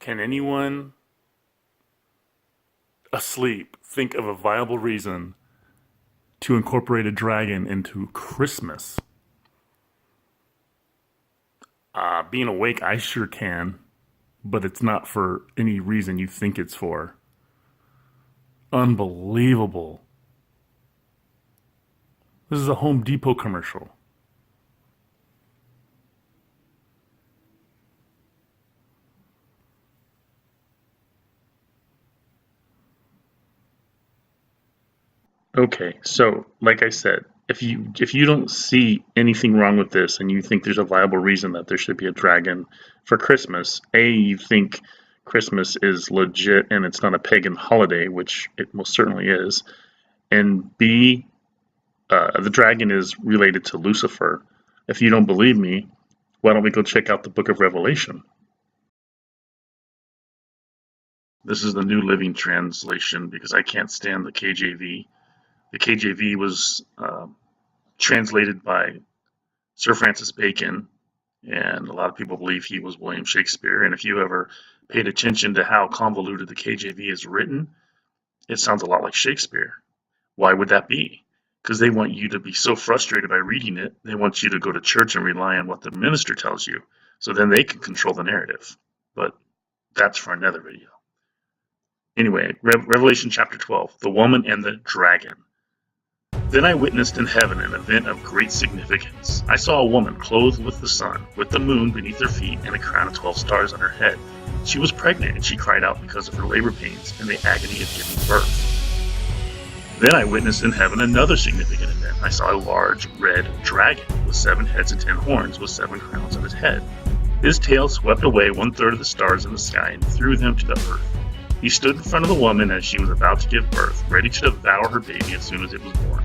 Can anyone asleep think of a viable reason to incorporate a dragon into Christmas? Being awake, I sure can, but it's not for any reason you think it's for. Unbelievable. This is a Home Depot commercial. Okay, so like I said, if you don't see anything wrong with this and you think there's a viable reason that there should be a dragon for Christmas, A, you think Christmas is legit and it's not a pagan holiday, which it most certainly is, and B, the dragon is related to Lucifer. If you don't believe me, why don't we go check out the book of Revelation? This is the New Living Translation because I can't stand the KJV. The KJV was translated by Sir Francis Bacon, and a lot of people believe he was William Shakespeare. And if you ever paid attention to how convoluted the KJV is written, it sounds a lot like Shakespeare. Why would that be? Because they want you to be so frustrated by reading it, they want you to go to church and rely on what the minister tells you, so then they can control the narrative. But that's for another video. Anyway, Revelation chapter 12, the woman and the dragon. Then I witnessed in heaven an event of great significance. I saw a woman clothed with the sun, with the moon beneath her feet, and a crown of 12 stars on her head. She was pregnant, and she cried out because of her labor pains and the agony of giving birth. Then I witnessed in heaven another significant event. I saw a large red dragon with 7 heads and 10 horns, with 7 crowns on his head. His tail swept away 1/3 of the stars in the sky and threw them to the earth. He stood in front of the woman as she was about to give birth, ready to devour her baby as soon as it was born.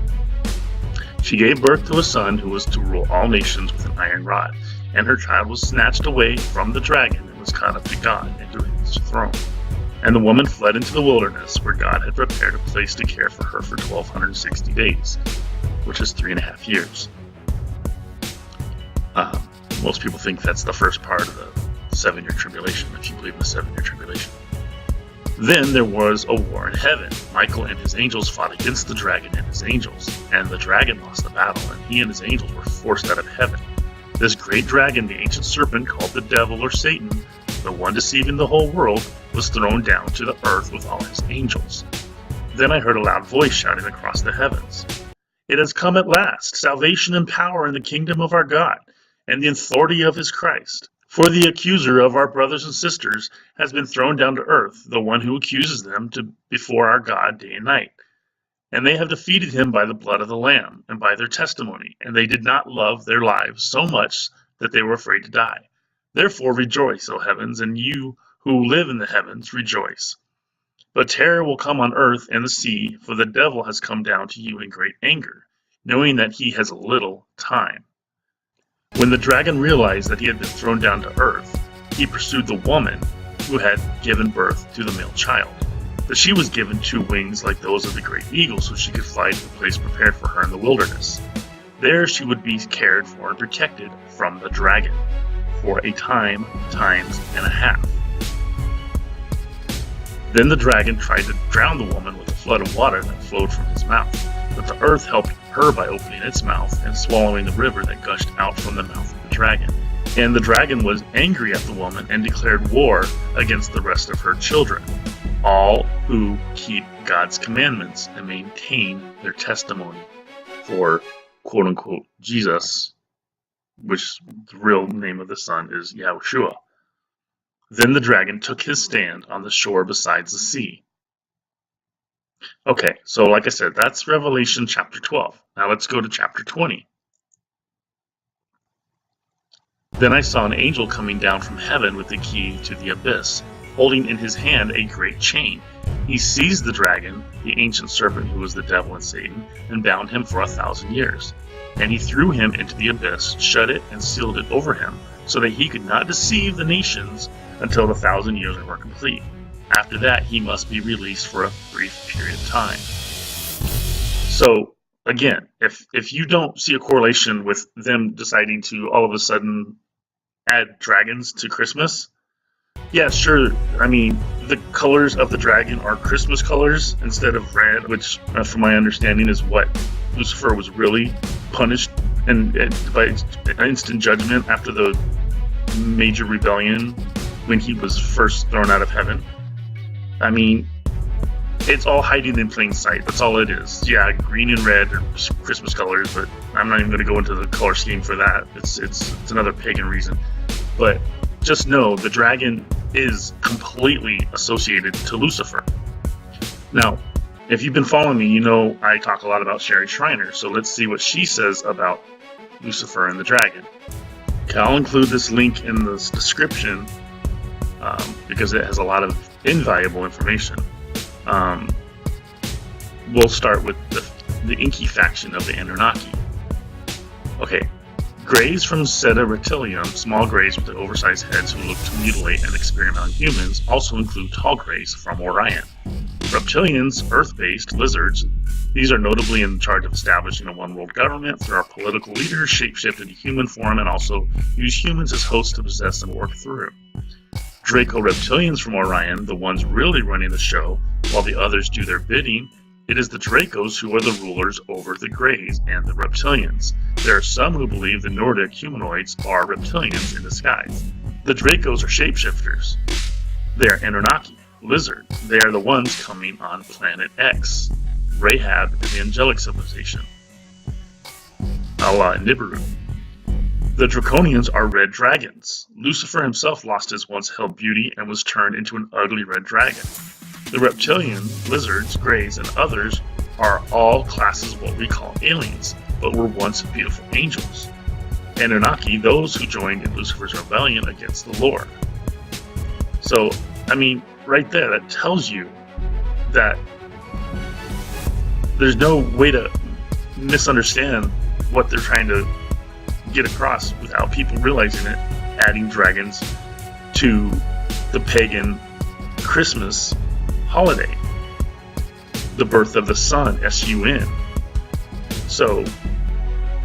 She gave birth to a son who was to rule all nations with an iron rod, and her child was snatched away from the dragon and was caught up to God and to his throne. And the woman fled into the wilderness, where God had prepared a place to care for her for 1260 days, which is 3.5 years. Most people think that's the first part of the 7-year tribulation, if you believe in the 7-year tribulation. Then there was a war in heaven. Michael and his angels fought against the dragon and his angels, and the dragon lost the battle, and he and his angels were forced out of heaven. This great dragon, the ancient serpent called the devil or Satan, the one deceiving the whole world, was thrown down to the earth with all his angels. Then I heard a loud voice shouting across the heavens, "It has come at last, salvation and power in the kingdom of our God, and the authority of his Christ. For the accuser of our brothers and sisters has been thrown down to earth, the one who accuses them before our God day and night. And they have defeated him by the blood of the Lamb and by their testimony, and they did not love their lives so much that they were afraid to die. Therefore rejoice, O heavens, and you who live in the heavens, rejoice. But terror will come on earth and the sea, for the devil has come down to you in great anger, knowing that he has little time." When the dragon realized that he had been thrown down to earth, he pursued the woman who had given birth to the male child. But she was given 2 wings like those of the great eagle, so she could fly to the place prepared for her in the wilderness. There she would be cared for and protected from the dragon for a time, times and a half. Then the dragon tried to drown the woman with a flood of water that flowed from his mouth, but the earth helped her by opening its mouth and swallowing the river that gushed out from the mouth of the dragon. And the dragon was angry at the woman and declared war against the rest of her children, all who keep God's commandments and maintain their testimony for quote-unquote Jesus, which the real name of the son is Yahushua. Then the dragon took his stand on the shore beside the sea. Okay, so like I said, that's Revelation chapter 12. Now let's go to chapter 20. Then I saw an angel coming down from heaven with the key to the abyss, holding in his hand a great chain. He seized the dragon, the ancient serpent who was the devil and Satan, and bound him for 1,000 years. And he threw him into the abyss, shut it, and sealed it over him, so that he could not deceive the nations until the 1,000 years were complete. After that, he must be released for a brief period of time. So, again, if you don't see a correlation with them deciding to all of a sudden add dragons to Christmas, Yeah, sure. I mean, the colors of the dragon are Christmas colors instead of red, which, from my understanding, is what Lucifer was really punished and by instant judgment after the major rebellion when he was first thrown out of heaven. I mean, it's all hiding in plain sight. That's all it is. Yeah, green and red are Christmas colors, but I'm not even going to go into the color scheme for that. It's another pagan reason. But just know the dragon is completely associated to Lucifer. Now, if you've been following me, you know I talk a lot about Sherry Shriner, so let's see what she says about Lucifer and the dragon. Okay, I'll include this link in the description because it has a lot of invaluable information. We'll start with the Inky faction of the Anunnaki. Okay, Greys from Zeta Reptilium, small greys with oversized heads who look to mutilate and experiment on humans, also include tall greys from Orion. Reptilians, Earth-based lizards, these are notably in charge of establishing a one-world government through our political leaders, shape-shift into human form, and also use humans as hosts to possess and work through. Draco Reptilians from Orion, the ones really running the show, while the others do their bidding. It is the Dracos who are the rulers over the Greys and the Reptilians. There are some who believe the Nordic humanoids are reptilians in disguise. The Dracos are shapeshifters. They are Anunnaki, lizard. They are the ones coming on Planet X, Rahab and the angelic civilization, a la Nibiru. The Draconians are red dragons. Lucifer himself lost his once held beauty and was turned into an ugly red dragon. The reptilian, lizards, greys, and others are all classes of what we call aliens, but were once beautiful angels. Anunnaki, those who joined in Lucifer's rebellion against the Lord. So, I mean, right there, that tells you that there's no way to misunderstand what they're trying to get across without people realizing it, adding dragons to the pagan Christmas holiday, the birth of the sun, SUN. So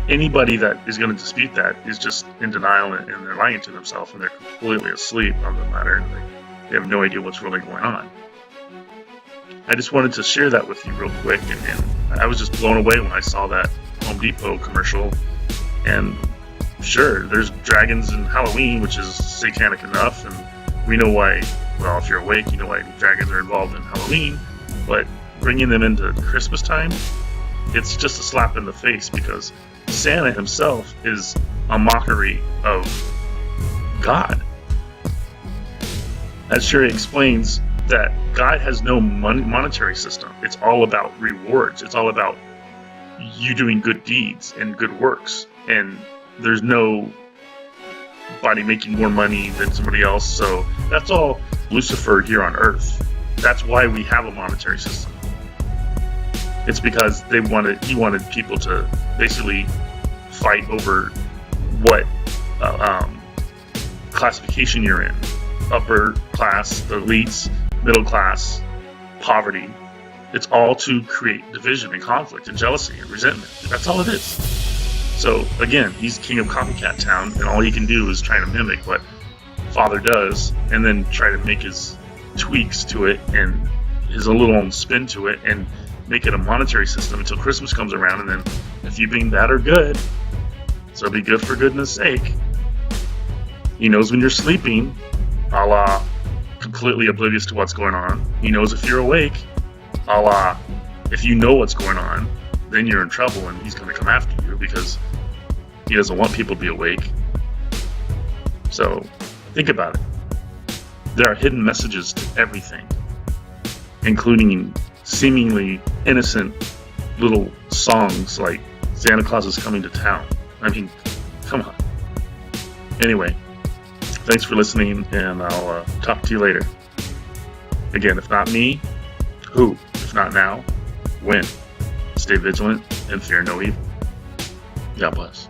anybody that is going to dispute that is just in denial and they're lying to themselves and they're completely asleep on the matter. They have no idea what's really going on. I just wanted to share that with you real quick, and I was just blown away when I saw that Home Depot commercial. And sure, there's dragons in Halloween, which is satanic enough, and we know why. Well, if you're awake, you know why dragons are involved in Halloween, but bringing them into Christmas time, it's just a slap in the face because Santa himself is a mockery of God. As Sherry explains, that God has no monetary system. It's all about rewards. It's all about you doing good deeds and good works, and there's no body making more money than somebody else. So that's all Lucifer here on Earth. That's why we have a monetary system. It's because he wanted people to basically fight over what classification you're in. Upper class, the elites, middle class, poverty. It's all to create division and conflict and jealousy and resentment. That's all it is. So again, he's king of copycat town, and all he can do is try to mimic what Father does and then try to make his tweaks to it and his little own spin to it and make it a monetary system until Christmas comes around, and then if you being bad or good, so be good for goodness sake. He knows when you're sleeping, a la completely oblivious to what's going on. He knows if you're awake, a la if you know what's going on, then you're in trouble and he's going to come after you because he doesn't want people to be awake. So think about it. There are hidden messages to everything, including seemingly innocent little songs like Santa Claus is coming to town. I mean, come on. Anyway, thanks for listening, and I'll talk to you later. Again, if not me, who? If not now, when? Stay vigilant and fear no evil. God bless.